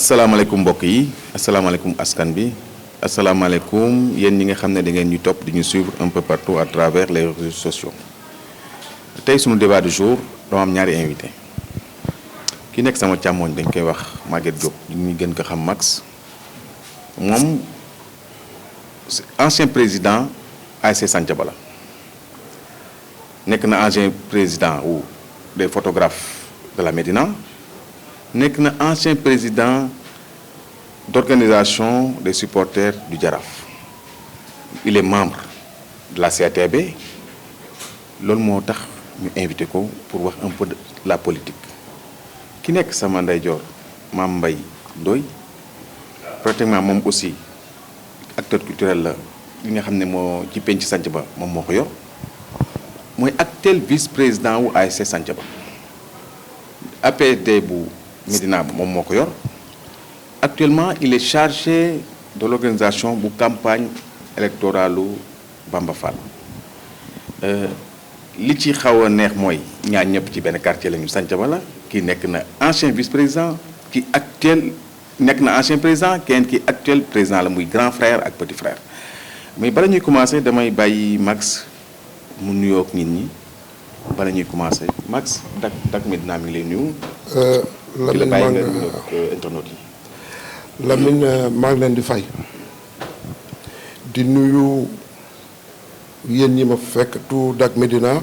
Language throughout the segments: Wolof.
asalaamaaleykum mbokk yi asalaamaaleykum askan bi asalaamaaleykum yéen ñi nga xam ne da ngeen ñu topp di ñu suivre un peu partout à travers les réseaux sociaux tey sunu débat du jour dama am ñaari invité ki nekk sama càmmooñ dañ koy wax Maguette Diop ñu gën ko xam Max moom ancien président ASC Santhiaba la nekk na ancien président ou des photographes de la Médina nekk na ancien président d'organisation des supporters du Jaraaf il est membre de la CATB loolu moo tax ñu invité ko pour wax un peu de la politique ki nekk sama ndeyjoor Mame Mbaye Ndoye pratiquement moom aussi acteur culturel la li nga xam ne moo ci penc Santhiaba moom moo ko yor mooy actuel vice-président wu ASC Santhiaba APD bu Médina moom moo ko yor actuellement il est chargé de l'organisation bu campagne électorale Bamba Fall li ci xaw a neex mooy ñaar ñëpp ci benn quartier la ñu Santhiaba la kii nekk na ancien vice-président ki actuel nekk na ancien président kenn ki actuel président la muy grand frère ak petit frère mais bala ñuy commencer damay bàyyi Max mu nuyoo ak nit ñi bala ñuy commencer Max Dak Médina mi ngi lay nuyu. Lamine maa ngi internet yi. Lamine maa ngi leen di fay di nuyu yéen ñi ma fekk tout Dak Médina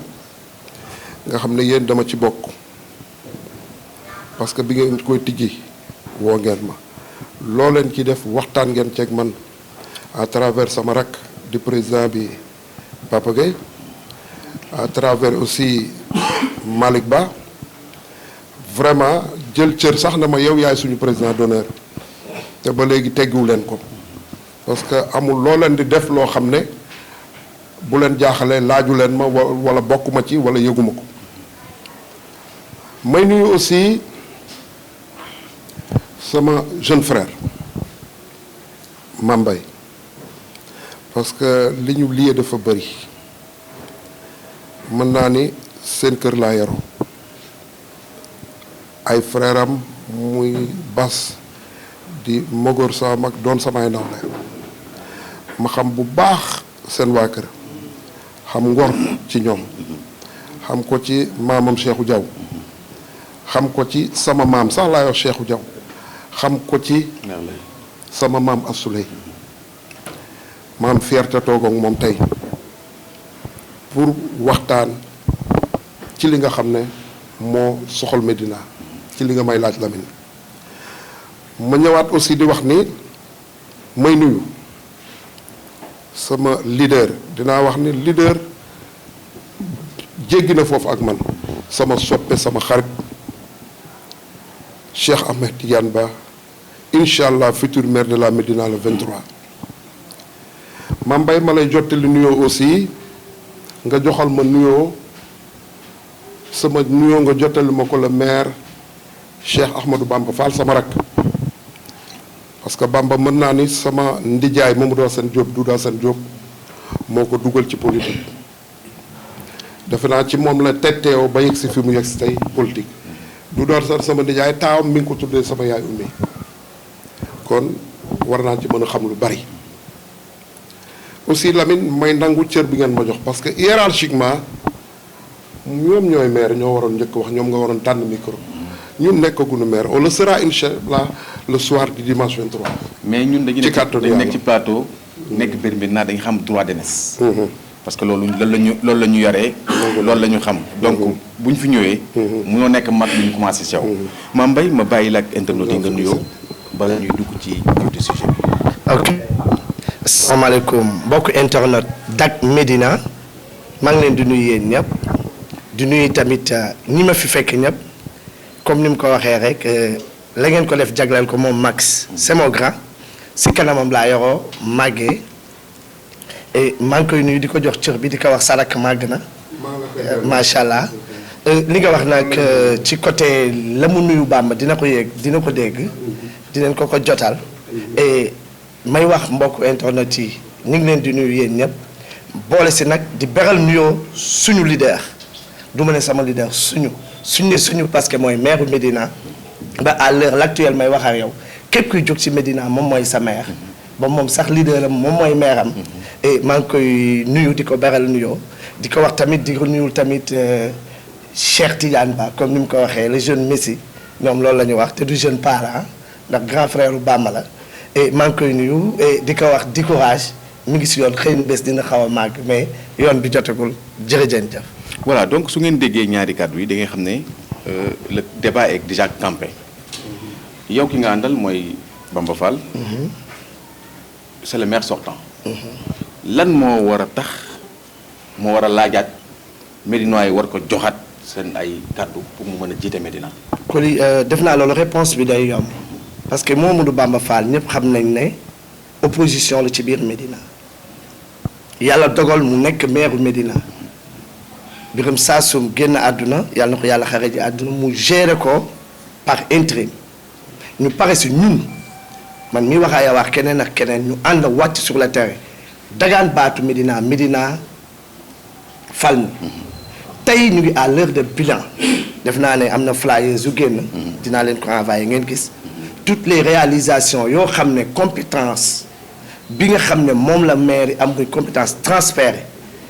nga xam ne yéen dama ci bokk parce que bi ngeen koy tijji woo ngeen ma loo leen ci def waxtaan ngeen ceeg man à travers sama rak di président bi Papa Gueye à travers aussi Malick Ba vraiment jël cër sax na ma yow yaay suñu président d'honneur te ba léegi teggiwu leen ko parce que amul loo leen di def loo xam ne bu leen jaaxalee laaju leen ma wala bokkuma ci wala yëguma ko may nuyu aussi sama jeune frère Mame Mbaye parce que li ñu lié dafa bëri mën naa ni seen kër laa yaroo ay frère am muy bas di mogóor sama mag doon samay nawle ma xam bu baax seen waa kër xam ngor ci ñoom xam ko ci maamam Cheikhou Diaw xam ko ci sama maam sax laa wax Cheikhou Diaw xam ko ci sama maam Assouley maam fierté toog ak moom tey pour waxtaan ci li nga xam ne moo soxal Médina ci li nga may laaj Lamine ma ñëwaat aussi di wax ni may nuyu sama leader dinaa wax ni leader jéggi na foofu ak man sama soppe sama xarit Cheikh Ahmed Tidiane Ba incha allah futur maire de la Médina le 23 Mame Mbaye ma lay jottali nuyoo aussi nga joxal ma nuyoo sama nuyoo nga jottali ma ko le maire Cheikh Ahmadou Bamba Fall sama rak parce que Bamba mën naa ni sama ndijaay Mamadou Assane Diop Doudou Assane Diop moo ko dugal ci politique defe naa ci moom la tetteew ba yegg si fi mu yegg si tey politique Doudou Assane sama ndijaay taawam mi ngi ko tuddee sama yaay ummi kon war naa ci mën a xam lu bari aussi Lamine may nangu cër bi ngeen ma jox parce que hiérarchiquement ñoom ñooy maire ñoo waroon njëkk wax ñoom nga waroon tànn micro ñun nekkaguñu maire on le sera inchallah le soir du dimanche 23. mais ñun dañu nekk ci plateau. nekk biir Médina dañu xam droit d'aînesse. parce que loolu la ñu yaree. loolu la ñu xam donc bu ñu fi ñëwee. munoo nekk mag bi ñu commencé si yow. Mame Mbaye ma bàyyi la ak internet yi nga nuyoo bala ñuy dugg ci du sujet bi. ok asalaamaaleykum mbokk internet Dak Médina maa ngi leen di nuyu yéen ñëpp di nuyu tamit ñi ma fi fekk ñëpp comme ni mu ko waxee rek la ngeen ko def jagleel ko moom Max c'est mon grand si kanamam laa yoroo màggee et maa ngi koy nuyu di ko jox cër bi di ko wax sarak màgg na macha allah li nga wax nag ci côté la mu nuyu Bamba dina ko yéeg dina ko dégg dinañ ko jotal et may wax mbokk internet yi ñu ngi leen di nuyu yéen ñëpp boole si nag di beral nuyoo suñu leader du ma ne sama leader suñu ne suñu parce que mooy maire Médina ba à l'heure actuelle may wax ak yow képp kuy jóg ci Médina moom mooy sa maire ba moom sax leader am moom mooy maire am et maa ngi koy nuyu di ko beral nuyoo di ko wax tamit di ko nuyul tamit Cheikh Tidiane Ba comme ni mu ko waxee le jeune Messi ñoom loolu la ñu wax te du jeune parent ndax grand frère u Bamba la et maa ngi koy nuyu et di ko wax di courage mi ngi si yoon xëy na bés dina xaw a màgg mais yoon bi jotagul jërëjëf. voilà donc su ngeen déggee ñaari kàddu yi da ngay xam ne le débat est déjà campé yow ki nga àndal mooy Bamba Fall. c'est le maire sortant. lan moo war a tax moo war a laajaat Médinois yi war ko joxaat seen ay kàddu pour mu mën a jiite Médina. Koli def naa loolu réponse bi day yomb parce que Mamadou Bamba Fall ñëpp xam nañ ne opposition la ci biir Médina yàlla dogal mu nekk maire Médina Birame Sassoum génn àdduna yàlla na ko yàlla xare ji àdduna mu géré ko par intérim ñu pare si ñun man mi waxaa ya wax keneen ak keneen ñu ànd wàcc sur le terrain dagaan baatu Médina Médina fal mi tey ñu ngi à l'heure de bilan def naa ne am na flyers yu génn dinaa leen ko envoyé ngeen gis toutes les réalisations yoo xam ne compétence bi nga xam ne moom la maire yi am muy compétence transférée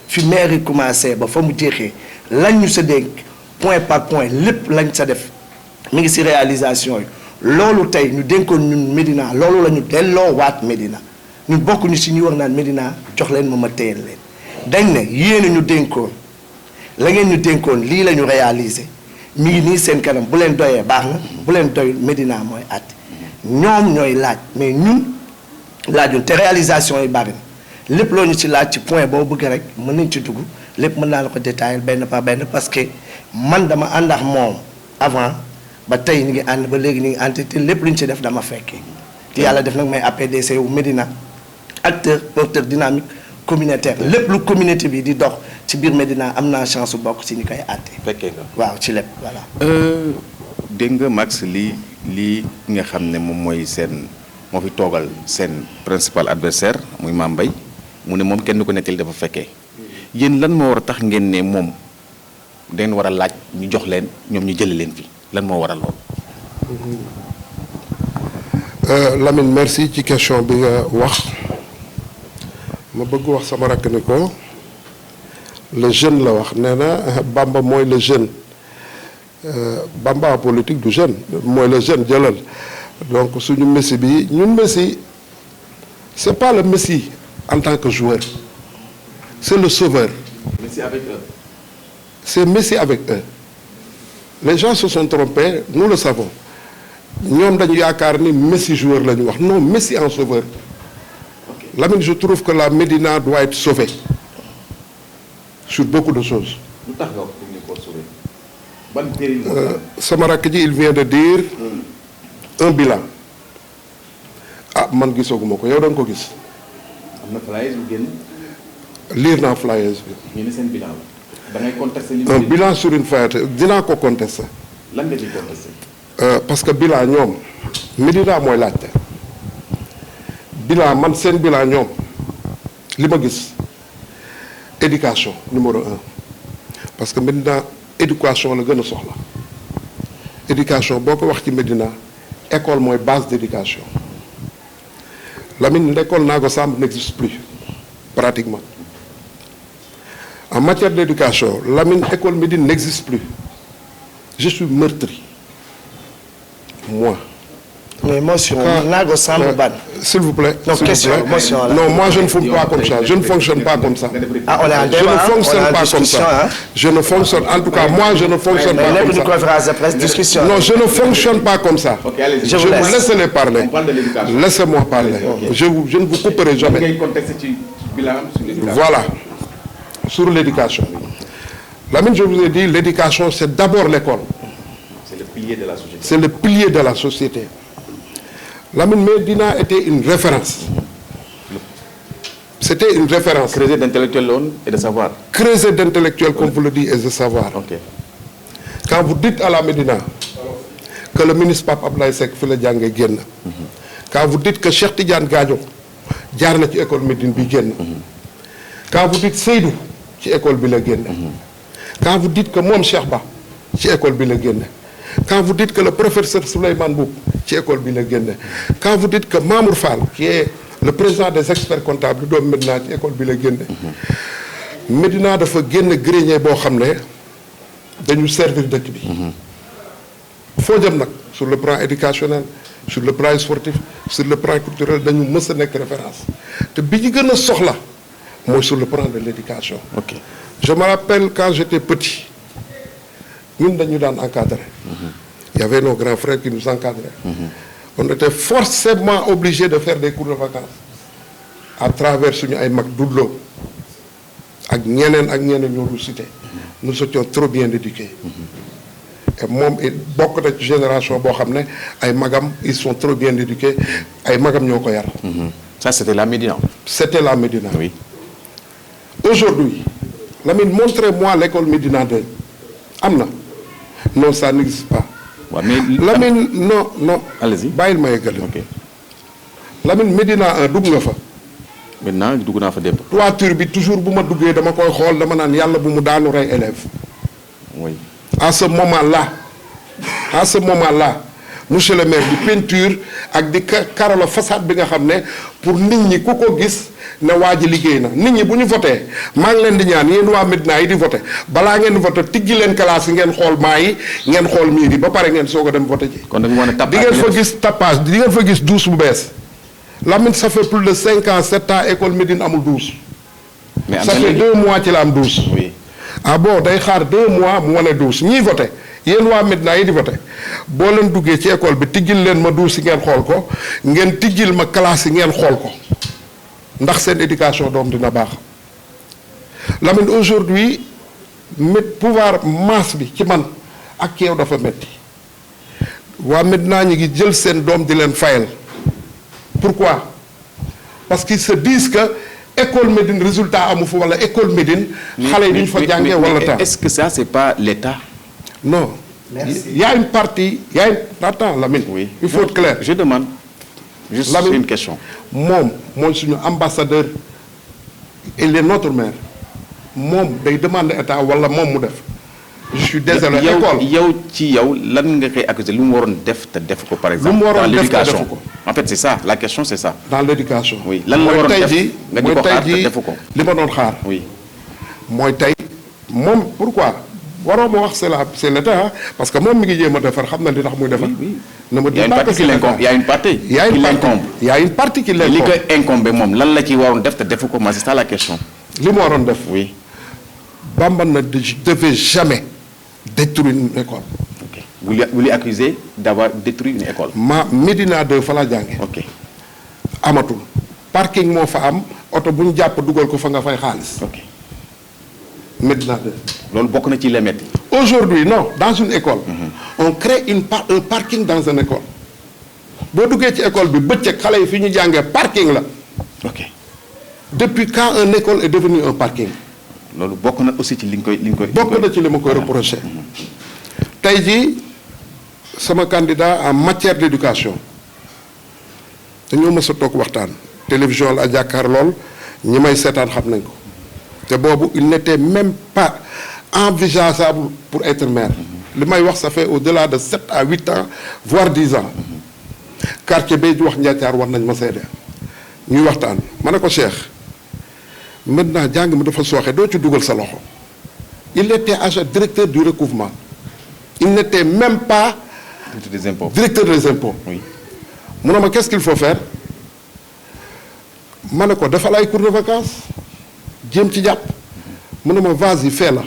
fi maire yi commencé ba fa mu jeexee lañ ñu sa dénk point par point lépp lañ sa def mi ngi ci réalisation yi loolu tey ñu dénkoon ñun Médina loolu la ñu delloo waat Médina ñun bokk ñu ci ñuy wax naan Médina jox leen ma téyel leen dañ ne yéen ñu dénkoon la ngeen ñu dénkoon lii la ñu réalisé mi ngi nii seen kanam bu leen doyee baax na bu leen doyul Médina mooy àtte ñoom ñooy laaj mais ñun laajul te réalisation yi bari na lépp loo ñu ci laaj ci point boo bëgg rek mën nañ ci dugg lépp mën naa la ko détailler benn par benn parce que man dama ànd ak moom avant ba tey ñu ngi ànd ba léegi ñu ngi ànd te lépp lu ñu ci def dama fekkee te yàlla def nag may APDC wu Médina acteur porteur dynamique communautaire lépp lu communauté bi di dox ci biir Médina am naa chance su bokk ci ñi koy àtte. fekkee nga waaw ci lépp voilà. dégg nga Max lii nga xam ne moom mooy seen moo fi toogal seen principal adversaire muy Mame Mbaye mu ne moom kenn du ko nettali dafa fekkee yéen lan moo war a tax ngeen ne moom dangeen war a laaj ñu jox leen ñoom ñu jëlee leen fi lan moo waral loolu. Lamine merci ci question bi nga wax ma bëgg wax sama rakk ni ko le jeune la wax nee na Bamba mooy le jeune Bamba politique du jeune mooy le jeune jëlal donc suñu Messi bi ñun Messi c'est pas le Messi en tant que joueur c'est le sauveur. Messi avec eux. C'est Messi avec eux. Les gens se sont trompés, nous le savons. ñoom dañu yaakaar ni Messi joueur la ñu wax non Messi en sauveur. Okay. Lamine, je trouve que la Médina doit être sauvée sur beaucoup de choses. lu tax nga wax pour ñu ko sauver ban péril sama rakk ji il vient de dire un bilan. ah man gisaguma ko yow da nga ko gis. am na flyers yu génn. lire naa flyers bi. ñu ne seen bilan la da ngay contester li un bilan sur une fayette dinaa ko contester. lan nga ciy contester. parce que bilan ñoom Médina mooy laajte bilan man seen bilan ñoom li ma gis éducation numéro 1 parce que Médina éducation la gën a soxla éducation boo ko wax ci Médina école mooy base d'éducation Lamine l'école Nago Samb n'existe plus pratiquement en matière d'éducation Lamine école Médine n'existe plus je suis meurtri moi. mais motion Nago Samb ban. S'il vous plaît. Non, s'il question, vous plaît. motion, là. Non, moi je ne fonctionne pas comme ça. Je ne fonctionne pas comme ça. ah on est en Je débat ne hein, fonctionne on est en pas comme discussion ça. hein. Je ne fonctionne, en tout cas, moi je ne fonctionne mais pas nekk comme une ça. conférence de presse discussion. Non, je ne fonctionne pas comme ça. ok allez-y. Je Je vous vous laisse. laisse les parler. On parle de l'éducation. Laissez-moi parler. Ok. Je ne vous couperai da jamais. ngay contester ci bilan sur l'éducation. Voilà. Sur l'éducation. Lamine, je vous ai dit, l'éducation, c'est d'abord l'école. c'est le pilier de la société. C'est le pilier de la société. Lamine Médina était une référence. C'était une référence. creuset d'intellectuel la woon et de savoir. Creuset d'intellectuels, comme vous le dites, et de savoir. ok Quand vous dites à la Médina que le ministre Pape Abdoulaye Seck fi la jàngee génn. Quand vous dites que Cheikh Tidiane Gadio jaar na ci école Médine bi génn. Quand vous dites Seydou ci école bi la génn. Quand vous dites que moom Cheikh Ba ci école bi la génn. quand vous dites que le professeur Souleymane Boub ci école bi la génne quand vous dites que Mamour Fall qui est le président des experts comptables doomu Médina ci école bi la génne Médina dafa génn grenier boo xam ne dañu servir dëkk bi foo jëm nag sur le plan éducationnel sur le plan sportif sur le plan culturel dañu mës a nekk référence te bi ñu gën a soxla mooy sur le plan de l'éducation. Ok. Je me rappelle quand j'étais petit ñun dañu daan encadrer. Il y avait nos grands frères qui nous encadraient. On était forcément obligés de faire des cours de vacances à travers suñu ay mag dudloo ak ñeneen ñoo du cité. Nous étions trop bien éduqués. Et moom bokk na ci génération boo xam ne ay magam ils sont trop bien éduqués ay magam ñoo ko yar. Ça c'était la Médina. C'était la Médina. Oui. Aujourd'hui, Lamine, montrez-moi l'école Médina 2. am na non ça n'existe pas. Ouais, mais Lamine non. Allez-y. bàyyil ma yeggale. Ok. Lamine Médina 1 dugg nga fa. Maintenant dugg naa fa démb. toiture bi toujours bu ma duggee dama koy xool dama naan yàlla bu mu daanu rey élève. Oui. à ce moment-là monsieur le maire di peinture ak di karala façade bi nga xam ne pour nit ñi ku ko gis ne waa ji liggéey na nit ñi bu ñu voté maa ngi leen di ñaan yéen waa Médina yi di voté balaa ngeen di voté tijji leen classe yi ngeen xool maa yi ngeen xool miir yi ba pare ngeen soog a dem voté ji. kon dañu wane di ngeen fa gis tapage di ngeen fa gis douche bu bees Lamine ça fait plus de 5 ans 7 ans école Médine amul douche. mais ça fait 2 mois ci la am douche. Oui. ah bon day xaar 2 mois mu wane douche ñiy voté yéen waa Médina yi di voté boo leen duggee ci école bi tijjil leen ma douche yi ngeen xool ko ngeen tijjil ma classe yi ngeen xool ko ndax seen éducation doom dina baax Lamine aujourd'hui pouvoir masse bi ci man ak yow dafa metti waa Médina ñi ngi jël seen doom di leen fayal pourquoi parce qu'ils se disent que école Médine résultat amu fa wala école Médine xale yi duñ fa jàngee wala temps est-ce que ça c'est pas l'État? Non. Merci. Il y a une partie, Attends, Lamine. Oui. Il faut être clair. Je demande juste Lamine, une question. Moi, je suis ambassadeur. Il est notre maire. Moi, il demande à l'État, voilà, moi, je suis désolé. Lan nga koy accuser lu mu waroon def te def ko par exemple dans l'éducation. En fait c'est ça, la question c'est ça. Dans l'éducation. Oui. Lan la waroon def nga di ko xaar te defu ko. Li ma doon xaar. Oui. mooy tey moom pourquoi waroo ma wax c'est l'État parce que moom mi ngi jéem a defar xam na li tax muy defar. Oui. ne me Il y a dis une pas que partie qui c'est l'incombe. Il y a une partie Il y a une qui partie. l'incombe. Il y a une partie qui Li l'incombe. ko incombe moom lan la ci waroon def te defu ko, c'est ça la question. li mu waroon def. Oui. Bamba ne devait jamais détruire une école. Ok. Vous lui accusez d'avoir détruit une école. Médina 2 fa la jànge Ok. amatul parking moo fa am oto bu ñu jàpp dugal ko fa nga fay xaalis. Ok. Médina 2. Loolu bokk na ci les metti. Aujourd'hui non dans une école. On crée un parking dans une école. boo duggee ci école bi bëccëg xale yi fi ñu jàngee parking la. Ok. Depuis quand une école est devenue un parking. Loolu bokk na aussi ci li nga koy. bokk na ci li ma koy reproché. tey jii sama candidat en matière d'éducation dañoo mës a toog waxtaan télévision la jàkkaar lool ñi may seetaan xam nañ ko te boobu il n'était même pas envisageable pour être maire li may wax ça fait au-delà de 7 à 8 ans voire 10 ans quartier bay di wax njaacaar war nañ ma seede ñuy waxtaan ma ne ko Cheikh maintenant jàng mi dafa sooxe doo ci dugal sa loxo il était agent directeur du recouvrement il n'était même pas des impôts. directeur des impôts. Oui. mu ne ma qu'est-ce qu'il faut faire ma ne ko defal ay cours de vacances jéem ci jàpp mu ne ma vas-y fais la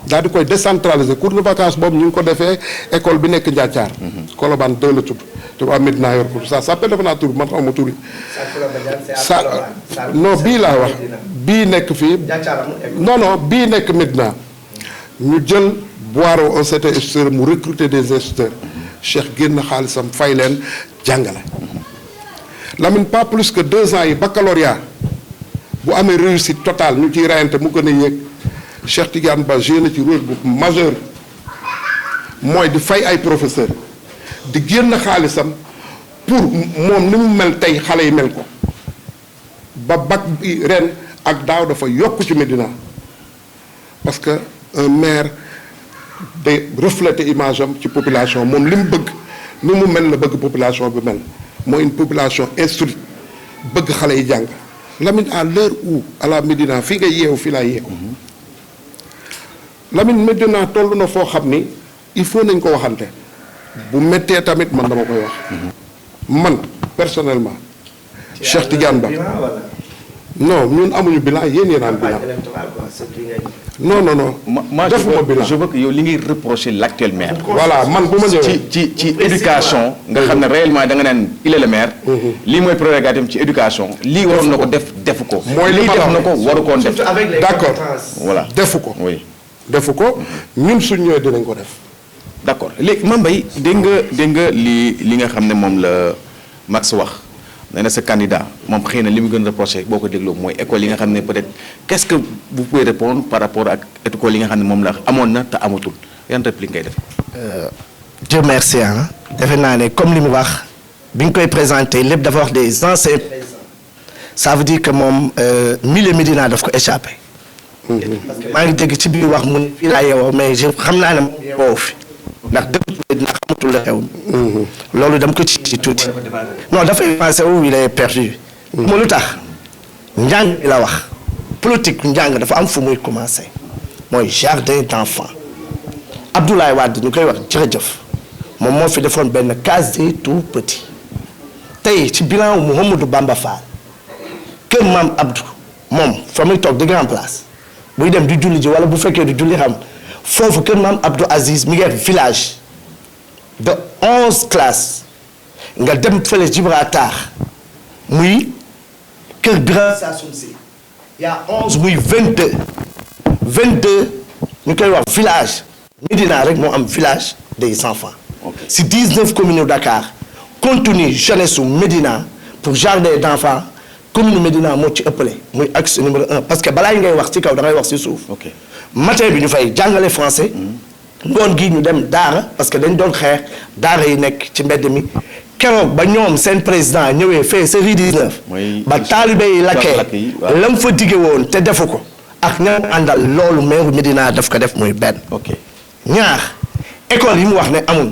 daal di koy décentraliser cours de vacances boobu ñu ngi ko defee école bi nekk Ndiathiar. Colobane 2 la tudd te waa Médina yor ko ça s'appelle defe naa tur man xaw ma tur yi. non bii laa wax bii nekk fii. non bii nekk Médina ñu jël Boiro un certain instituteur mu recruter des instituteurs Cheikh génn xaalisam fay leen jàngale. Lamine pas plus que 2 ans yi baccalauréat bu amee réussite totale ñu ciy rayante mu gën a yéeg Cheikh Tidiane Ba joué na ci rôle bu majeur mooy di fay ay professeurs di génn xaalisam pour moom ni mu mel tey xale yi mel ko ba bac bi ren ak daaw dafa yokk ci Médina parce que un maire de refléter image am ci population moom li mu bëgg ni mu mel la bëgg population bi mel mooy une population instruite bëgg xale yi jàng Lamine à l'heure où à la Médina fii nga yeewu fii laa yeewu Lamine Médina toll na foo xam ni il faut nañ ko waxante bu méttee tamit man dama koy wax man personnellement Cheikh Tidiane Ba non ñun amuñu bilan yéen am bilan non moi defuma bilan je veux que yow li ngay reprocher l'actuel maire. voilà man bu ma ñëwee ci éducation. nga xam ne réellement da nga naan il est le maire. lii mooy prérogative ci éducation. lii waroon na ko defu ko. mooy li lii def na ko waru koon def. d'accord voilà defu ko. oui defu ko ñun suñ ñëwee dinañ ko def. d'accord léegi Mame Mbaye dégg nga li nga xam ne moom la Max wax. nee na sa candidat moom xëy na li mu gën a reproché boo ko dégloo mooy école yi nga xam ne peut-être qu'est-ce que vous pouvez répondre par rapport ak école yi nga xam ne moom la amoon na te amatul yan réplique ngay def. Dieu merci ah defe naa ne comme li mu wax bi ñu koy présenté lépp dafa wax des anciens présidents ça veut dire que moom milieu Médina daf ko échappé. parce que maa ngi dégg ci biir wax mu ne fii laa yeewoo mais je xam naa ne moom yeewoo fi ndax dëkk Médina xamatul la xew. loolu dama ko ci tuuti. non dafay pensé wu il est perdu. moo lu tax njàng bi la wax politique njàng dafa am fu muy commencé mooy jardin d'enfants Abdoulaye Wade ñu koy wax jërëjëf moom moo fi defoon benn case des tout petits tey ci bilan wu Mouhamadou Bamba Fall kër maam Abdou moom fa muy toog di grand place buy dem di julli ji wala bu fekkee di julli xam foofu kër maam Abdou Aziz mi ngi village de 11 classes nga dem fële Gibraltar muy kër Bira Sassoum si y a 11 muy 22 ñu koy wax village Médina rek moo am village des enfants. si 19 communes Dakar contenu jeunesse su Médina pour jardin d'enfants commune Médina moo ci ëppale muy axe numéro 1 parce que balaa ngay wax ci kaw da ngay wax ci suuf. matin bi ñu fay jàngale français. ngoon gi ñu dem daara parce que dañ doon xeex daara yi nekk ci mbedd mi keroog ba ñoom seen président ñëwee fee sa rue 19 ba taalibe yi lakkee lam fa dige woon te defu ko ak ñam àndal loolu meeru Médina daf ko def muy benn ñaar école yi mu wax ne amul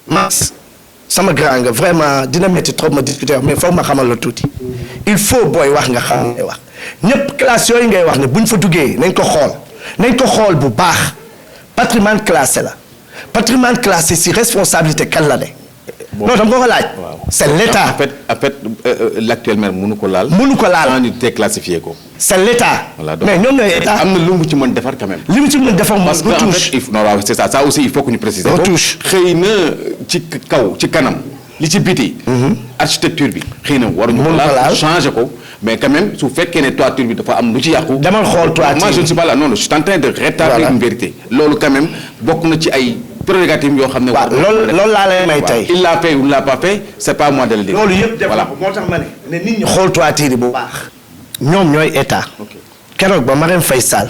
Max sama grand nga vraiment dina métti trop ma discuter mais foog ma xamal la tuuti il faut booy wax nga xam ngay wax ñépp classe yooyu ngay wax ne buñ fa duggee nañ ko xool bu baax patrimoine classé la patrimoine classé si responsabilité kan la de. non dama ko laaj. c'est l'état en fait l'actuel maire mënu ko laal. ñu te classifié ko. c'est l'état. mais ñoom ñooy état. am na lu mu ci mën defar quand même. li mu ci mën defar moom parce que en fait non waaw c'est ça aussi il faut que ñu préciser. retouche xëy na ci kaw ci kanam li ci biti. architecture bi xëy na waruñu ko laal changer ko. mais quand même su fekkee ne toiture bi dafa am lu ci yàqu. demal xool toiture moi je ne suis pas là non je suis en train de rétablir une vérité. loolu quand même bokk na ci ay prérogatives yoo xam ne. waaw loolu laa lay may tey. il l'a fait ou il l'a pas fait c'est pas moi de le dire. loolu yëpp def ko moo tax ma ne nit ñi xool toiture bu baax. ñoom ñooy état. keroog ba Marème Faye Sall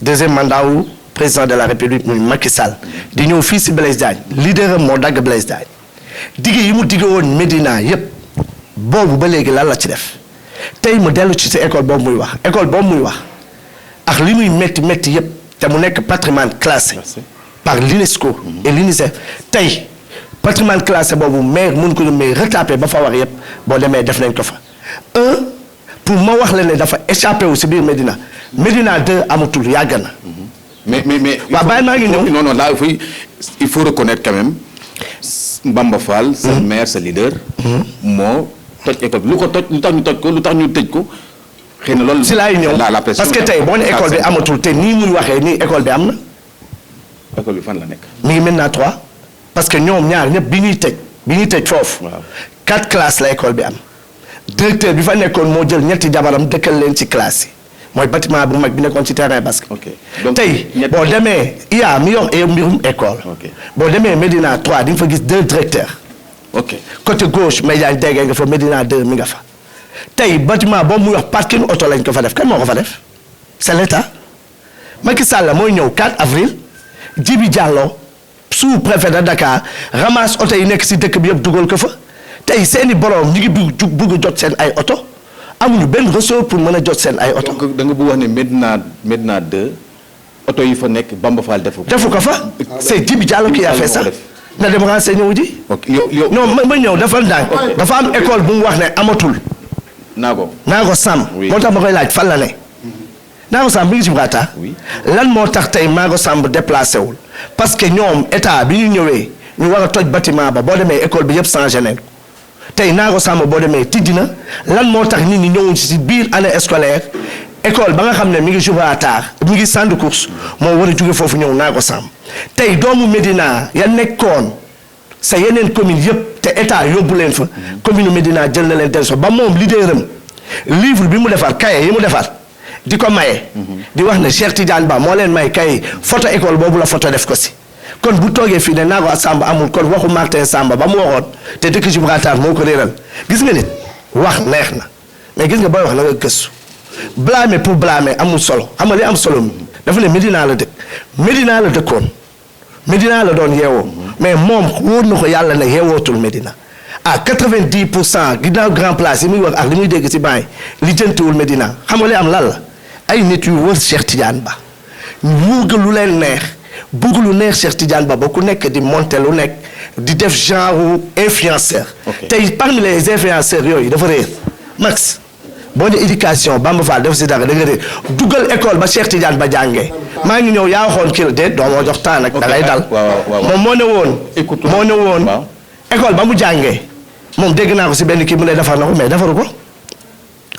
deuxième mandat wu président de la République muy Macky Sall di ñëw fii si Blaise Diagne leader am moo dagg Blaise Diagne digg yi mu digg woon Médina yépp boobu ba léegi lan la ci def. tey mu dellu ci sa école boobu muy wax ak li muy métti yépp te mu nekk patrimoine classé par l'UNESCO et l'UNICEF tey patrimoine classé boobu maire mun ko mais retapé ba fa war yépp boo demee def nañ ko fa pour ma wax la ne dafa échappé wu si biir Médina 2 amatul yàgg na. mais waaw bàyyi maa ngi ñëw non là il faut reconnaître quand même Bamba Fall sa maire sa leader moo toj école bi lu tax ñu toj ko lu tax ñu tëj ko xëy na loolu. si laay ñëw parce que tey boo ne école bi amatul te nii muy waxee nii école bi am na. école bi fan la nekk. mi ngi maintenant 3 parce que ñoom ñaar ñëpp bi ñuy tëj foofu. 4 classes la école bi am. directeur bi fa nekkoon moo jël ñetti jabaram dëkkal leen ci classe yi mooy bâtiment bu mag bi nekkoon ci terrain basket. tey boo demee IA mi yor mbirum école. boo demee Médina 3 di nga fa gis 2 directeurs. côté gauche Médiane dégg nga fa Médina 2 mi nga fa tey bâtiment boobu muy wax parking auto lañ ko fa def kan moo ko fa def c'est l'état Macky Sall mooy ñëw 4 avril Djibi Diallo sous-préfet de Dakar ramasse oto yi nekk si dëkk bi yëpp dugal ko fa tey seeni borom ñu ngi bëgg jot seen ay oto amuñu benn ressource pour mën a jot seen ay oto. donc da nga bëgg wax ne Médina 2 oto yi fa nekk Bamba Fall defu ko. defu ko fa c'est Djibi Diallo qui a fait ça na dem renseigné wu ji. ok yow non ma ñëw dafa ndànk dafa am école bu mu wax ne amatul. Naago Samb. moo tax ma koy laaj fan la ne. Naago Samb bi ngi Gibraltar. lan moo tax tey Naago Samb déplacé wul parce que ñoom état bi ñu ñëwee ñu war a toj bâtiment ba boo demee école bi yëpp changé nañ ko tey Naago Samb boo demee tijji na lan moo tax nit ñi ñëwuñ ci biir année scolaire école ba nga xam ne mi ngi Gibraltar mi ngi centre de course moo war a jóge foofu ñëw Naago Samb tey doomu Médina ya nekkoon sa yeneen commune yëpp te état yóbbu leen fa commune Médina jël na leen delluso ba moom leaderam livre bi mu defar cahier yi mu defar di ko maye. di wax ne Cheikh Tidiane Ba moo leen may cahier photo école boobu la photo def ko si kon bu toogee fii ne Naago Samb amul kon waxu Martin Samba ba mu waxoon te dëkk Gibraltar moo ko réeral gis nga nit wax neex na mais gis nga booy wax na nga gëstu blâmer pour blâmer amul solo xam nga li am solo mi dafa ne Médina la dëkk Médina la dëkkoon Médina la doon yeewoo mais moom wóor na ko yàlla ne yeewootul Médina à 90% ginnaaw grand place yi muy wax ak li muy dégg ci bàyyi li jëntiwul Médina xam nga li am lan la ay nit yu wër Cheikh Tidiane Ba ñu bëgg lu leen neex bëgg lu neex Cheikh Tidiane Ba ba ku nekk di monter lu nekk di def genre influenceur tey parmi les influenceurs yooyu dafa réer Max boo ne éducation Bamba Fall def si dara da nga réer dugal école ba Cheikh Tidiane Ba jàngee maa ngi ñëw yaa waxoon kii la déet doo moo jox temps nag da ngay dal moom moo ne woon école ba mu jàngee moom dégg naa ko si benn kii mu ne defar na ko mais defaru ko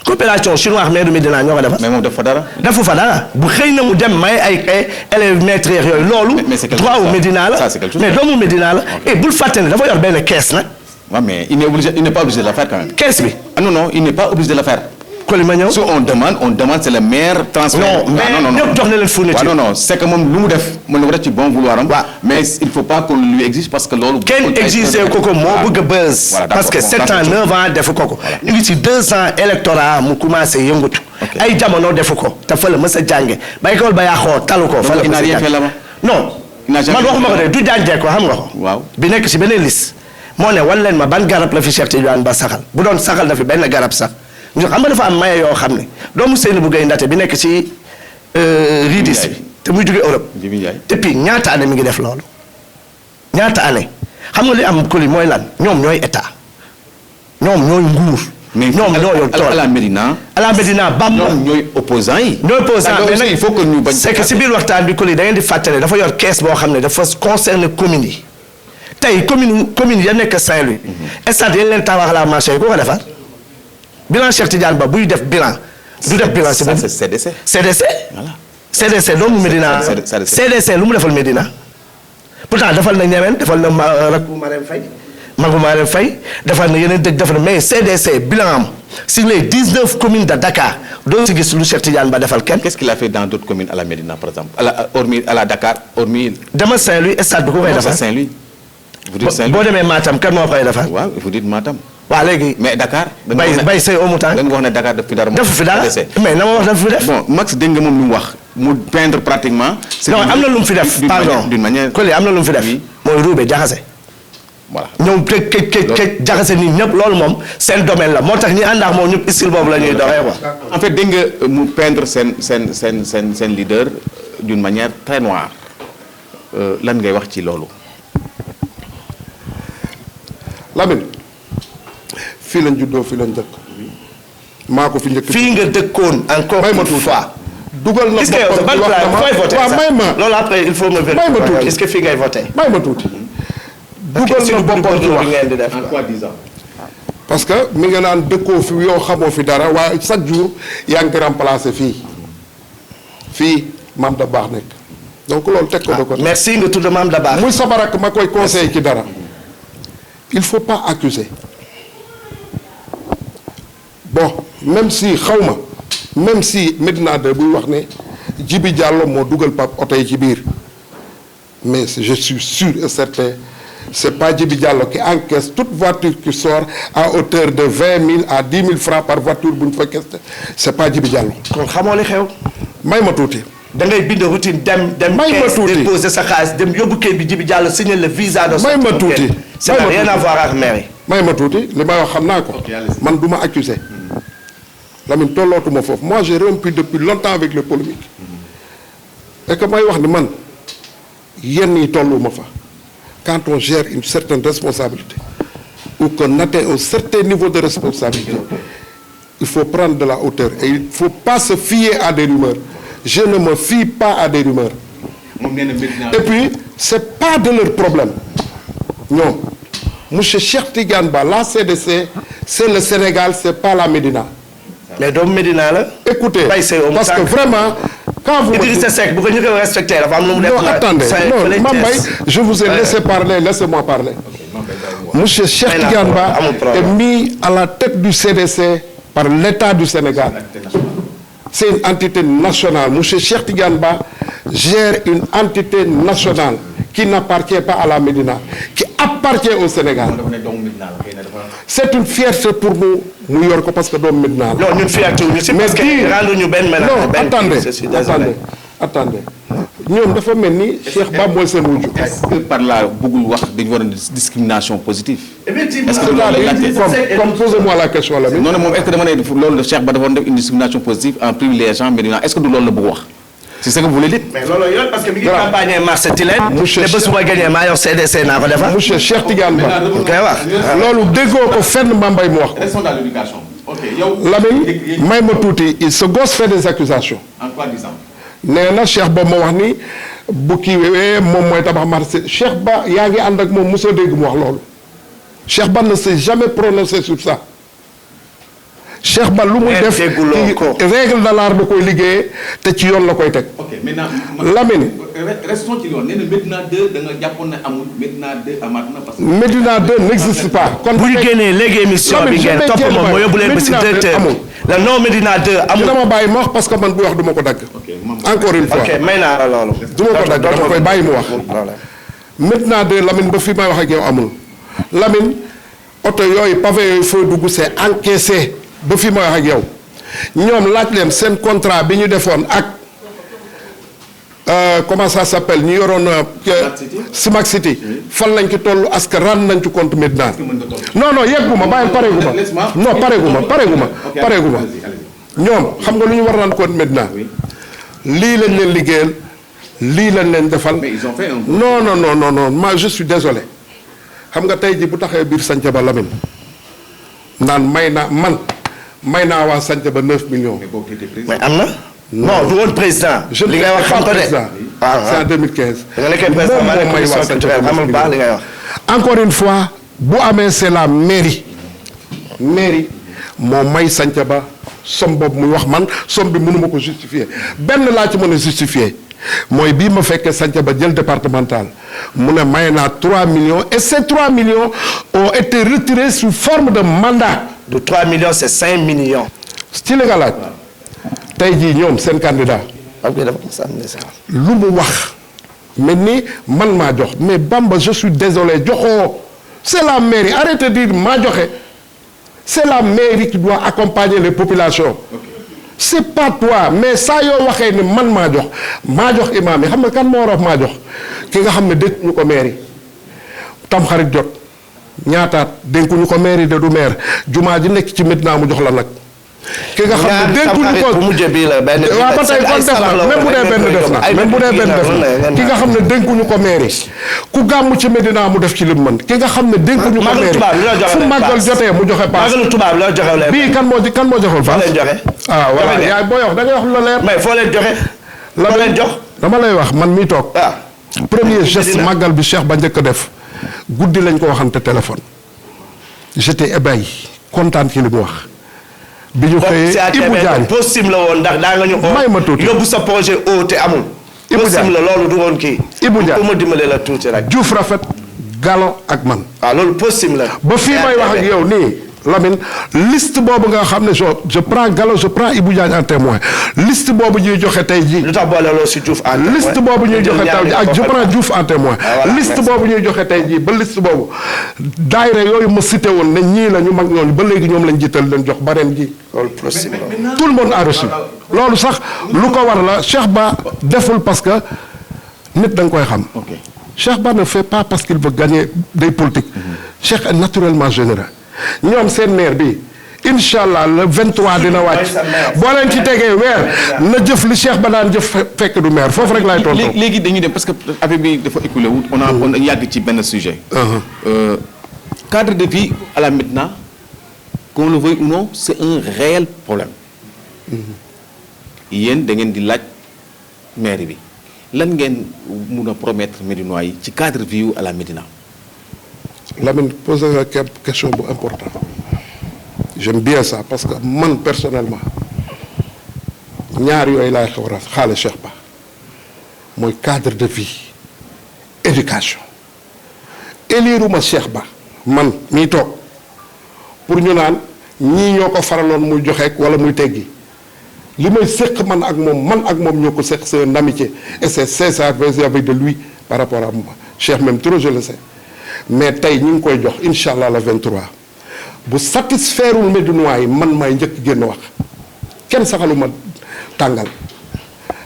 coopération chinoise maire Médina ñoo ko defar. mais moom def fa dara. defu fa dara bu xëy na mu dem may ay élèves maîtres yooyu loolu. droit wu Médina la mais doomu Médina la et bul fàtte ne dafa yor benn caisse nag. waaw mais il n'est pas obligé de la faire quand même. caisse bi. ah non il n'est pas obligé de la faire. Koli ma ñëw. si on demande c'est le maire transfert. non ñëpp jox na leen fourniture. non c'est que moom lu mu def mën na ko def ci bon vouloir am. mais il faut pas qu'on lui exige parce que loolu. kenn exigé ko moo bëgg a buzz. parce que 7 ans 9 ans defu ko. ñu ngi ci 2 ans électorat mu commencé yëngatu. ay jamono defu ko te fa la mës a jànge ba école ba yàqoo talu ko. fa la mës a jànge non. man waxuma ko de du jànjee ko xam nga ko. waaw bi nekk ci beneen liste. moo ne wan leen ma ban garab la fi Cheikh Tidiane Ba saxal bu doon saxal na fi benn garab sax ñu xam nga dafa am maye yoo xam ne doomu Seynabou Gueye Ndaté bi nekk ci ridis bi te muy jóge Europe depuis ñaata année mi ngi def loolu ñaata année xam nga li am Koli mooy lan ñoom ñooy état ñoom ñooy nguur ñoom ñoo yor tool à la Médina Bamba ñoom ñooy opposants yi ñooy opposants mais nag il faut que ñu bañ c'est que si biir waxtaan bi Koli da ngeen di fàttale dafa yor kees boo xam ne dafa concerner communes yi tey commune ya nekk Saint-Louis stade yañ leen tabax la marché yi ku ko defar bilan Cheikh Tidiane Ba buy def bilan du def bilan c'est CDC voilà CDC doomu Médina CDC lu mu defal Médina pourtant defal na ñemeen defal na rakku Marème Faye defal na yeneen dëkk defal na mais CDC bilan am sur les 19 communes de Dakar doo si gis lu Cheikh Tidiane Ba defal kenn. Qu'est-ce qu'il a fait dans d'autres communes à la Médina par exemple à la Dakar hormis dama Saint-Louis stade bi ku koy defar Saint-Louis vous dites Saint-Louis boo demee Matam kan moo koy defar. waaw vous dites Matam. waaw léegi mais Dakar. bay say au mouton. da nga wax ne Dakar def fi dara. defu fi dara mais na ma wax dafa fi def. bon Max dégg nga moom lu mu wax mu peindre pratiquement. non am na lu mu fi def pardon d'une manière Koli am na lu mu fi def. mooy ruube jaxase. voilà ñoom këj jaxase nit ñëpp loolu moom seen domaine la moo tax ñi ànd ak moom ñëpp style boobu la ñuy doxee quoi. en fait dégg nga mu peindre seen leader d'une manière très noire lan ngay wax ci loolu. Lamine fii lañ juddoo fii lañ dëkk maa ko fi njëkk. fii nga dëkkoon encore une fois. dugal na boppam ban plan fooy voté waaw may ma loolu après il faut me vérifier. may ma tuuti est-ce que fii ngay voté. may ma tuuti. dugal na boppam ci wax ngeen di def en quoi disant. parce que mi nga naan dëkkoo fi yow xamoo fi dara waaye chaque jour yaa ngi remplacé fii Mame Dabakh nekk donc loolu teg ko de ko. merci nga tudd Mame Dabakh. muy sabarak ma koy conseillé ci dara. il faut pas accuser bon même si xawma même si Médina de buy wax ne Djibi Diallo moo dugal Pape oto yi ci biir mais je suis sûr et certain c'est pas Djibi Diallo qui encaisse toute voiture qui sort à hauteur de 20 000 à 10 000 francs par voiture bu ñu fa keste c'est pas Djibi Diallo. kon xamoo li xew. may ma tuuti. da ngay bind routine dem. may ma tuuti déposer sa xaalis dem yóbbu kayit bi Djibi Diallo signer le visa de. may ma tuuti ça n'a rien à voir ak mairie. may ma tuuti li may wax xam naa ko. man du ma accuser Lamine tollootuma foofu moi j'ai rompu depuis longtemps avec les polémiques et que may wax ni man yenn yi tolluma fa quand on gère une certaine responsabilité ou qu'on atteint un certain niveau de responsabilité il faut prendre de la hauteur et il faut pas se fier à des rumeurs. Je ne me fie pas à des rumeurs. Et puis c'est pas de leur problème. Non. Monsieur Cheikh Tidiane Ba, la CDC, c'est le Sénégal, c'est pas la Médina. Mais donc Médina là. Écoutez, parce que vraiment, quand vous... Idrissa Seck, vous pouvez respecter la femme. Non, attendez, non, Mambay, je vous ai laissé parler, laissez-moi parler. Monsieur Cheikh Tidiane Ba est mis à la tête du CDC par l'État du Sénégal. C'est une entité nationale. Monsieur Cheikh Tidiane Ba gère une entité nationale qui n'appartient pas à la Médina, qui appartient au Sénégal. C'est une fierté pour nous, New York, parce que nous Médina. Non, une fierté, mais attendez. Nous devons mener Cheikh Ba mooy seen wujju. Est-ce que par là bëggul wax dañu war a discrimination positive. Effectivement. Est-ce que comme posez-moi la question là. non moom est-ce que dama ne loolu de Cheikh Ba dafa def une discrimination positive en privilégiant Médina est-ce que du loolu la bëgg wax. C'est ce que vous voulez dire. Mais loolu yoon parce que mi ngi campagne Marché Tilène. monsieur te bés bu ma gagné maa yor CDC naa ko defar. monsieur Cheikh Tidiane Ba. koy wax. loolu déggoo ko fenn Mambay mu wax ko. Restons dans l'éducation. Ok yow. Lamine may ma tuuti ce gosse fait des accusations. En quoi disant. nee na Cheikh Ba ma wax ni bu kiiwee moom mooy tabax marché Cheikh Ba yaa ngi ànd ak moom mosoo dégg mu wax loolu Cheikh Ba ne s'est jamais prononcé sur ça Cheikh Ba lu muy def règle de l'art da koy liggéeyee te ci yoon la koy teg. ok maintenant. Lamine. restons ci loolu nee na Médina 2 da nga jàppoon ne amul Médina 2 amaat na parce que. Médina 2 n'existe pas. kon bu ñu génnee léegi émission bi ngeen topp moom moo yóbbu leen ba si directeur la non Médina 2 amul. dama bàyyi ma wax parce que man bu wax du ma ko dagg. encore une fois ok may naa la loolu. du ma ko dagg dama koy bàyyi mu wax. Médina 2 Lamine ba fi may wax ak yow amul Lamine oto yooyu pavé yooyu fooy dugg c'est encaissé ba fi may wax ak yow ñoom laaj leen seen contrat bi ñu defoon ak comment ça s'appelle ñu yoroon Smack City fan lañ ci toll est-ce que rendre nañ ci compte Médina non yegguma bàyyi pareeguma ñoom xam nga lu ñu war rendre compte Médina lii lañ leen liggéeyal lii lañ leen defal non moi je suis désolé xam nga tey ji bu taxee biir Santhiaba Lamine naan may naa waa Santhiaba 9 millions. mais am na. non du woon président. li ngay wax xam ko de c'est en 2015. da nga nekkee président ma nekk commission culturelle amul baax li ngay wax. encore une fois bu amee c'est la mairie moo may Santhiaba somme boobu muy wax man somme bi mënuma ko justifier benn laa ci mën a justifier mooy bii ma fekkee Santhiaba jël départemental mu ne may naa 3 millions et ces 3 millions ont été retirés sous forme de mandat. de 3 millions c'est 5 millions. ci li nga laaj tey jii ñoom seen candidat lu mu wax mais ni man maa jox mais Bamba je suis désolé joxoo c'est la mairie arrêtez de dire maa joxe c'est la mairie qui doit accompagner les populations. c'est pas toi mais saa yoo waxee ni man maa jox imaam yi xam nga kan moo war a maa jox ki nga xam ne dénkuñu ko mairie tam xarit jot ñaataat dénkuñu ko mairie de du maire jumaa ji nekk ci Médina mu jox la nag. ki nga xam ne dénkuñu ko bu mujj bii la benn waaw ba tey kon def na même bu dee benn def na ki nga xam ne dénkuñu ko mairie ku gàmmu ci Médina mu def ci lim mën ki nga xam ne dénkuñu ko mairie fu màggal jotee mu joxe paas bii kan moo joxul paas ah voilà yaay booy wax da ngay wax lu la leer mais foo leen joxe la leen jox dama lay wax man mii toog premier geste màggal bi Cheikh Ba njëkk a def guddi lañ ko waxante téléphone j'étais ébahi kontaan ci li mu wax bi ñu xëyee Ibou Diagne possible la woon ndax daa nga ñu may ma tuuti yóbbu sa projet o te amul possible la loolu du woon kii Ibou Diagne pour ma dimbale la tuuti rek Diouf Rafet Gallo ak man waaw loolu possible la ba fii may wax ak yow nii Lamine liste boobu nga xam ne je prends Gallo je prends Ibou Diagne en témoin liste boobu ñuy joxe tey jii. lu tax boole loo si Diouf en témoin liste boobu ñuy joxe tey jii ak je prends Diouf en témoin liste boobu ñuy joxe tey jii ba liste boobu daayira yooyu ma cité woon ne ñii la ñu mag ñooñu ba léegi ñoom lañ jiital leen jox bareen ji. loolu possible tout le monde a reçu loolu sax lu ko war la Cheikh Ba deful parce que nit da nga koy xam. Cheikh Ba ne fait pas parce qu'il veut gagner des politiques. Cheikh est naturellement généreux. ñoom seen maire bi incha allah le 23 dina wàcc boo leen ci tegee weer na jëf li Cheikh ba daan jëf fekk du maire foofu rek laay tontu. léegi dañuy dem parce que affaire bi dafa écoulé wu. on yàgg ci benn sujet. Cadre de vie à la Médina, qu'on le veuille ou non, c'est un réel problème. yéen da ngeen di laaj mairie bi lan ngeen mun a promettre Médinois yi ci cadre de vie à la Médina. Lamine posé nga question bu important j'aime bien ça parce que man personnellement ñaar yooyu laay xaw a xaale Cheikh Ba mooy cadre de vie éducation éliruma Cheikh Ba man mii toog pour ñu naan ñii ñoo ko faraloon muy joxeek wala muy teggi li may séq man ak moom ñoo ko séq c'est une amitié et c'est sincère vis-à-vis de lui par rapport à moi Cheikh même trop je le sais mais tey ñu ngi koy jox incha allah le 23 bu satisfairewul Médinois yi man may njëkk génn wax kenn saxaluma tàngal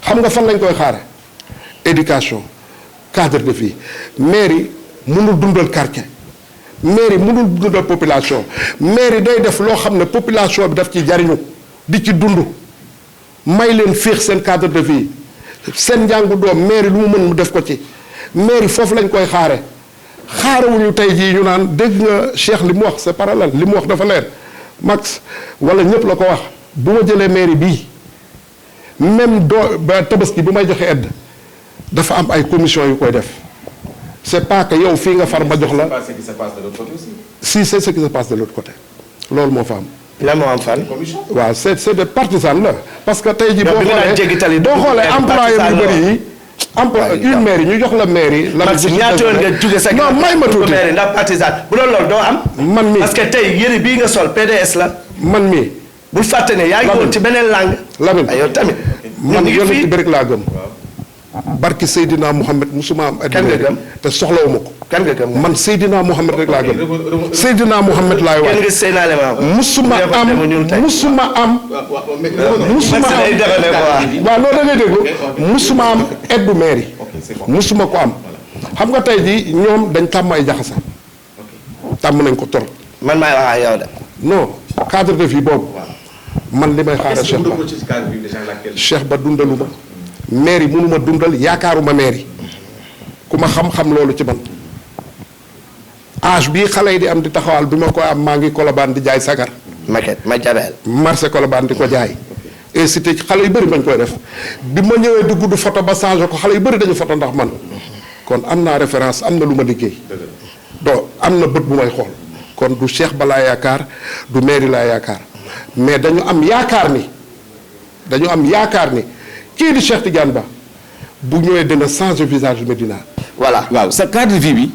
xam nga fan lañ koy xaare éducation cadre de vie mairie mënul dundal quartier mairie mënul dundal population mairie day def loo xam ne population bi daf ci jariñu di ci dund may leen féex seen cadre de vie seen njàngu doom mairie lu mu mën mu def ko ci mairie foofu lañ koy xaarewuñu tey jii ñu naan dégg nga Cheikh li mu wax c'est parallèle li mu wax dafa leer Max wala ñëpp la ko wax bu ma jëlee mairie bii même ba tabaski bu may joxe aide dafa am ay commission yu koy def c'est pas que yow fii nga far ba jox la. C'est ce qui se passe de l'autre côté aussi. Si c'est ce qui se passe de l'autre côté loolu moo fa am. lan moo am fan. waaw c'est des partisans la parce que tey jii boo xoolee employé yu bëri yi. une mairie ñu jox la mairie. la ñaata yoon nga jóge sa. non may ma tuuti mairie ndax partisan bu loolu doo am. man mi parce que tey yëre bii nga sol PDS la. man mi bul fàtte ne yaa ngi woon ci beneen langue. Lamine yow tamit. man yonent bi rek laa gëm. barki Seydina Mohamed musuma am. kan nga gëm te soxlawuma ko. kan nga gëm man Seydina Mohamed rek laa gëm. Seydina Mohamed laay wax. kenn nga seenaale ma. musuma am. waaw loolu da ngay dégg musuma am aide mairie. musuma ko am. xam nga tey jii ñoom dañ tàmm ay jaxase. tàmm nañ ko torop. man maay wax ak yow de. non cadre de vie boobu. man li may xaaral Cheikh Ba dundaluma mairie mënuma dundal yaakaaruma mairie ku ma xam-xam loolu ci man âge bii xale yi di am di taxawal bi ma koy am maa ngi Colobane di jaay sagar maquette ma jabel marché Colobane di ko jaay et cité xale yu bëri bañ koy def bi ma ñëwee di gudd photo ba changé ko xale yu bëri dañu photo ndax man kon am naa référence am na lu ma liggéey donc am na bët bu may xool kon du Cheikh Ba laa yaakaar du mairie laa yaakaar mais dañu am yaakaar ni kii di Cheikh Tidiane Ba bu ñëwee dina changer visage Médina. voilà waaw sa cadre de vie bi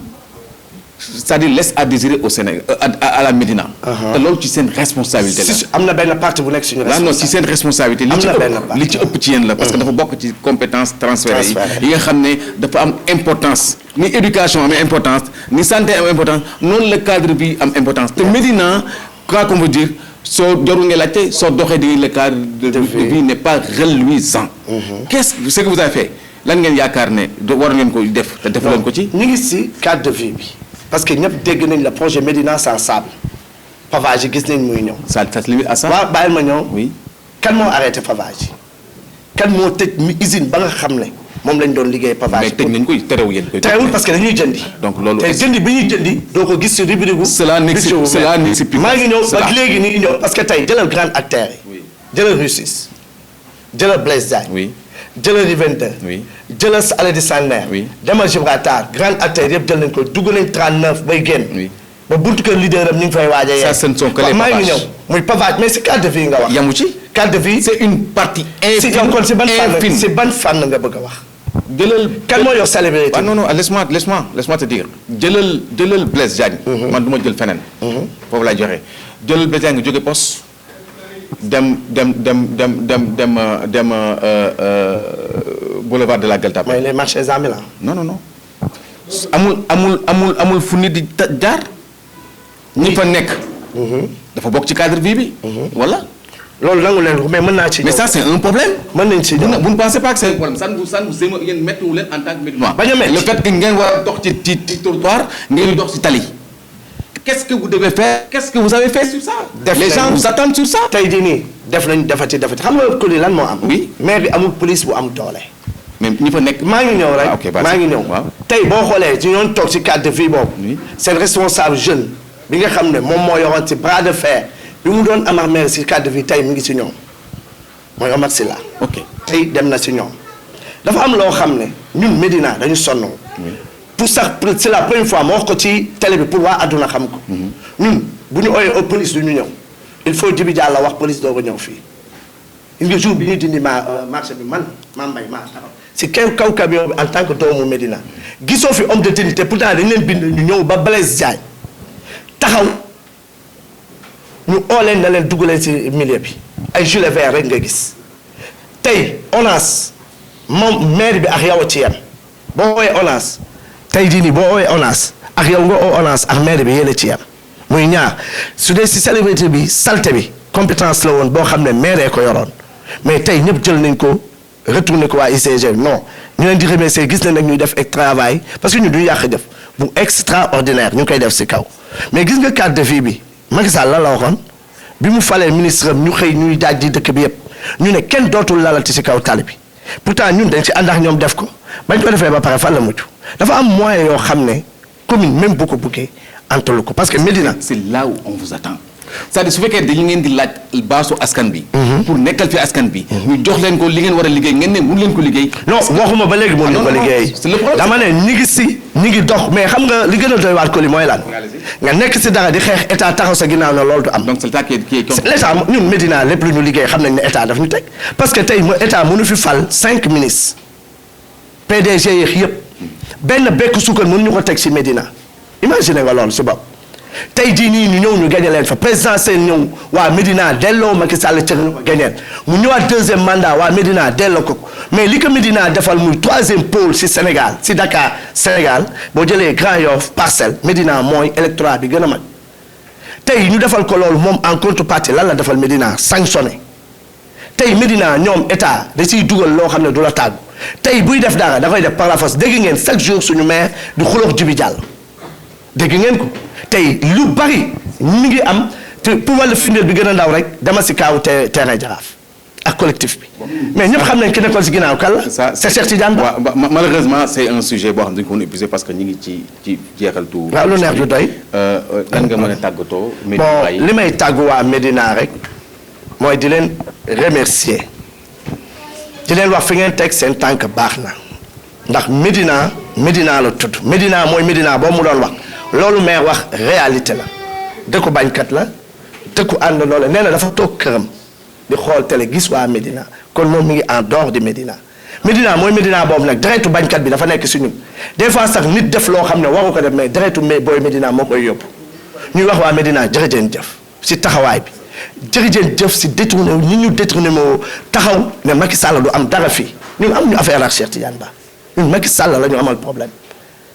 c'est-à-dire laisse à désirer au Sénégal à la Médina. te loolu ci seen responsabilité la. si am na benn partie bu nekk suñu responsabilité non ci seen responsabilité. li ci ëpp ci yéen la. parce que dafa bokk ci compétence transférées yi nga xam ne dafa am importance. ni éducation am importance ni santé am importance noonu la cadre bi am importance te Médina quoi qu'on veut dire. soo jarul nga laajte soo doxee di le cadre de vie n'est pas reluisant. Qu'est-ce que vous avez fait lan ngeen yaakaar ne war ngeen ko def te defu leen ko ci. ñu ngi si cadre de vie bi parce que ñëpp dégg nañ la projet Médina sans sable pavage yi gis nañ muy ñëw. ça se limite à ça. waaw bàyyil ma ñëw. oui kan moo arrêté pavage yi kan moo tëj usine ba nga xam ne moom lañ doon liggéey pavage. mais tëj nañ koy terewul yéen koy. terewul parce que dañuy jëndi. donc loolu te jëndi bi ñuy jëndi doo ko gis si rubrique gu. cela n'explique maa ngi ñëw ba léegi nii ñëw parce que tey jëlal grand acteurs yi. jëlal Russis jëlal Blaise Diagne. oui jëlal Rivendell. oui jëlal Aledi Sandler. oui demal Gibraltar grand acteurs yëpp jël nañ ko dugg nañ 39 bay génn. oui ba buntu kër leader am ñu ngi fay waaj a ça ce ne sont que les pavages. maa ngi ñëw muy pavage mais si cadre de vie nga wax. yamu ci. cadre de vie c'est une partie infime. si ban fànn nga bëgg a wax. jëlal kan moo yor célébrité. non laisse-moi te dire jëlal Blaise Diagne. man du ma jël feneen. foofu laay joxe jëlal Blaise Diagne nga jóge poste dem boulevard de la Gueule Tapée. mooy les marchés ambulants. non amul fu nit di jaar. ñi fa nekk. dafa bokk ci cadre vie bi. voilà. loolu nangu leen ko mais mën naa ci. mais ça c'est un problème. mën nañ ci vous ne pensez pas que c'est un problème yéen méttiwu leen en tant que Médinois. bañ a métti le fait que ngeen war a dox ci trottoir ngeen dox ci tali. qu'est-ce que vous devez faire, qu'est-ce que vous avez fait sur ça. Les gens vous attendent sur ça. tey jii nii def nañ defati xam nga ko li lan moo am. oui maire bi amul police bu am doole. mais ñi fa nekk. maa ngi ñëw rek maa ngi ñëw. tey boo xoolee ci ñoon toog ci cadre de vie boobu. seen responsable jeune bi nga xam ne moom moo yoroon ci bras de fer bi mu doon amax maire ci cadre de vie tey mi ngi ci ñoom mooy Omar Sylla. ok tey dem na ci ñoom dafa am loo xam ne ñun Médina dañu sonn. pour sax c'est la première fois ma wax ko ci télé bi pour waa àdduna xam ko. ñun bu ñu ooyee police du ñu ñëw il faut Djibi Diallo wax police doo ko ñëw fii. gis nga jour bi ñuy dindi marché bi man Mbaye maa taxaw si kaw camion bi en tant que doomu Médina gisoo fi homme de dignité pourtant dañ leen bind ñu ñëw ba Blaise Diagne taxaw ñu oo leen na leen dugg leen si milieu bi ay gilet vert rek nga gis tey ONAS moom maire bi ak yow a ci yem boo woowee ONAS tey jii nii boo woowee ONAS ak yow nga oo ONAS ak maire bi yéen a ci yem muy ñaar su dee si célébrité bi salte bi compétence la woon boo xam ne maire ko yoroon mais tey ñëpp jël nañ ko retourné ko waa ICG non ñu leen di remercier gis nañ nag ñuy def travail parce que ñu du yàq jëf bu extraordinaire ñu ngi koy def si kaw mais gis nga cadre de vie bi Macky Sall lan la waxoon bi mu falee ministre am ñu xëy ñuy daaj di dëkk bi yëpp ñu ne kenn dootul lalati si kaw tali bi pourtant ñun dañ si ànd ak ñoom def ko bañ ko defee ba pare fan la mujj dafa am moyen yoo xam ne commune même bu ko buggee antalu ko parce que Médina c'est là où on vous attend c'est-à-dire su fekkee dañu ngeen di laaj baasu askan bi. pour nekkal fi askan bi. ñu jox leen ko li ngeen war a liggéey ngeen ne mun leen ko liggéey. non waxuma ba léegi mënuñu ko liggéey. dama ne ñi ngi dox mais xam nga li gën a doy waat ko li mooy lan. nga nekk si dara di xeex état taxaw sa ginnaaw ne loolu du am. donc c'est l'état qui est l'état ñun Médina lépp lu ñu liggéey xam nañ ne état daf ñu teg parce que tey état mënu fi fal 5 ministres PDG yeex yëpp benn bekk suukar mënuñu ko teg si Médina imagine nga loolu si bopp. tey jii nii ñu ñëw ñu gagné leen fa président seen ñëw waa Médina delloo Macky Sall cër ñu ko gagneel mu ñëwaat deuxième mandat waa Médina delloo ko mais li ko Médina defal muy 3e pôle si Sénégal si Dakar Sénégal boo jëlee Grand Yoff Parcelles Médina mooy électorat bi gën a mag tey ñu defal ko loolu moom en contrepartie lan la defal Médina sanctionné tey Médina ñoom état da ciy dugal loo xam ne du la tàggu tey buy def dara da koy def par la force dégg ngeen chaque jour suñu maire di xulóox Djibi Diallo dégg ngeen ko. tey lu bari mi ngi am te pour wàllu firndeel bi gën a ndaw rek dama si kaaw terrain Jaraaf ak collectif bi mais ñëpp xam nañ ki nekkoon si ginnaaw kan la. c'est Cheikh Tidiane Ba. malheureusement c'est un sujet boo xam ne dañu ko mën a épuiser parce que ñu ngi ci jeexal tout. waaw lu neex du doy. lan nga mën a tàggatoo. bon li may tàggu waa Médina rek mooy di leen remercier di leen wax fi ngeen teg seen tànk baax na ndax Médina la tudd Médina mooy Médina boo mu doon wax. loolu maire wax réalité la dëkku bañkat la dëkku ànd loolu nee na dafa toog këram di xool télé gis waa Médina kon moom mi ngi en dehors de Médina Médina mooy Médina boobu nag deretu bañkat bi dafa nekk si ñun des fois sax nit def loo xam ne waru ko def mais deretu booy Médina moo koy yóbbu ñuy wax waa Médina jërëjeen jëf si taxawaay bi jërëjeen jëf si détourné ñi ñu détourné moo taxaw ne Macky Sall du am dara fii ñun amuñu affaire ak Cheikh Tidiane Ba ñun Macky Sall la ñu amal problème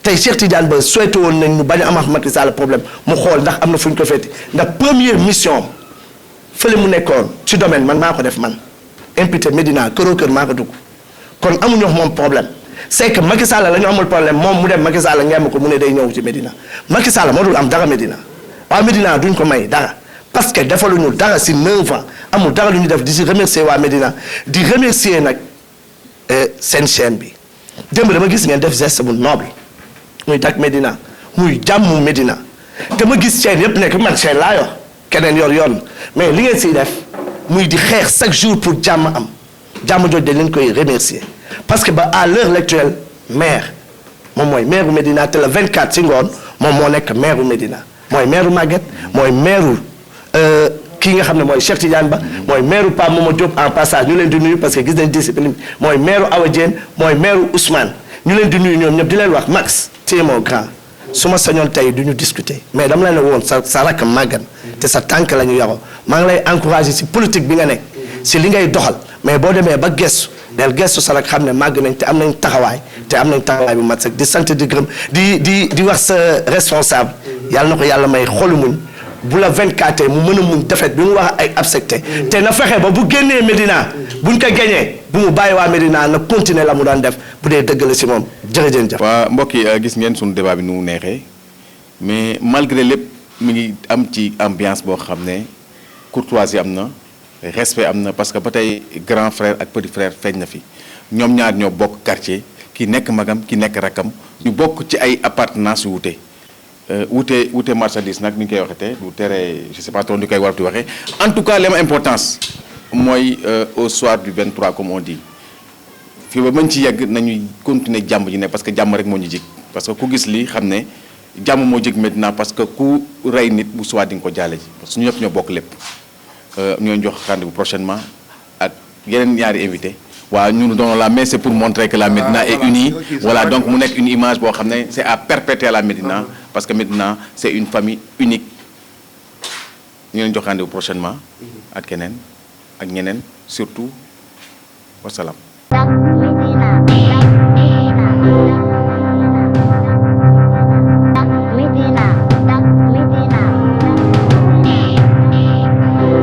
tey Cheikh Tidiane Ba souhaité woon nañ ñu bañ a am ak Macky Sall problème mu xool ndax am na fu ñu ko feeti ndax première mission fële mu nekkoon ci domaine man maa ko def man imputé Médina këroo kër maa ko dugg kon amuñu wax moom problème c'est que Macky Sall la ñu amul problème moom mu dem Macky Sall ngemb ko mu ne day ñëw ci Médina Macky Sall moo dul am dara Médina waa Médina duñ ko may dara parce que defaluñu dara si 9 ans amul dara lu ñu def di si remercier waa Médina di remercier nag seen chaîne bi démb dama gis ngeen def geste bu noble muy Dak Médina muy jàmmu Médina te ma gis chaîne yëpp nekk man chaîne laa yor keneen yor yoon mais li ngeen siy def muy di xeex chaque jour pour jàmm am jàmm jooju dañ leen koy remercier parce que ba à l'heure actuelle maire moom mooy maire bu Médina te le 24 si ngoon moom moo nekk maire bu Médina mooy maire bu Maguette mooy maire kii nga xam ne mooy Cheikh Tidiane Ba mooy maire Pape Momo Diop en passage ñu leen di nuyu parce que gis nañ discipline mooy maire Awa Diène mooy maire Ousmane ñu leen di nuyu ñoom ñëpp di leen wax Max c'est mon grand su ma sañoon tey du ñu discuter mais dama leen woon sa rakk màggan te sa tànk la ñu yaroo maa ngi lay encourager si politique bi nga nekk si li ngay doxal mais boo demee ba gestu del gestu sa rakk xam ne màgg nañ te am nañ taxawaay bu mat sax di sant di gërëm di wax sa responsable yàlla na ko yàlla may xolu muñ bu la 24 mu mën a muñ defet bi mu wax ay absecté te na fexe ba bu génnee Médina buñ ko gañee bu mu bàyyi waa Médina na continuer la mu daan def bu dee dëgg la si moom jërëjëf. waa mbokk yi gis ngeen sunu débat bi nu mu neexee mais malgré lépp mi ngi am ci ambiance boo xam ne courtoisie am na respect am na parce que ba tey grand frère ak petit frère feeñ na fi ñoom ñaar ñoo bokk quartier ki nekk magam ki nekk rakkam ñu bokk ci ay appartenance yu wute wute marchandise nag ni ñu koy waxatee du tere je sais pas trop ni koy war di waxee en tout cas li am importance mooy au soir du 23 comme on dit fii ba mën ci yegg nañuy continuer jàmm ji ne parce que jàmm rek moo ñu jig parce que ku gis li xam ne jàmm moo jig maintenant parce que ku rey nit bu soit di nga ko jaale ji parce que ñu ñëpp ñoo bokk lépp ñoo jox rendez-vous prochainement ak yeneen ñaari invité waaw nous nous donnons la main c'est pour montrer que la Médina est unie voilà donc mu nekk une image boo xam ne c'est à perpétuer la Médina parce que Médina c'est une famille unique ñu leen jox rendez-vous prochainement ak keneen ak ñeneen surtout wasalaam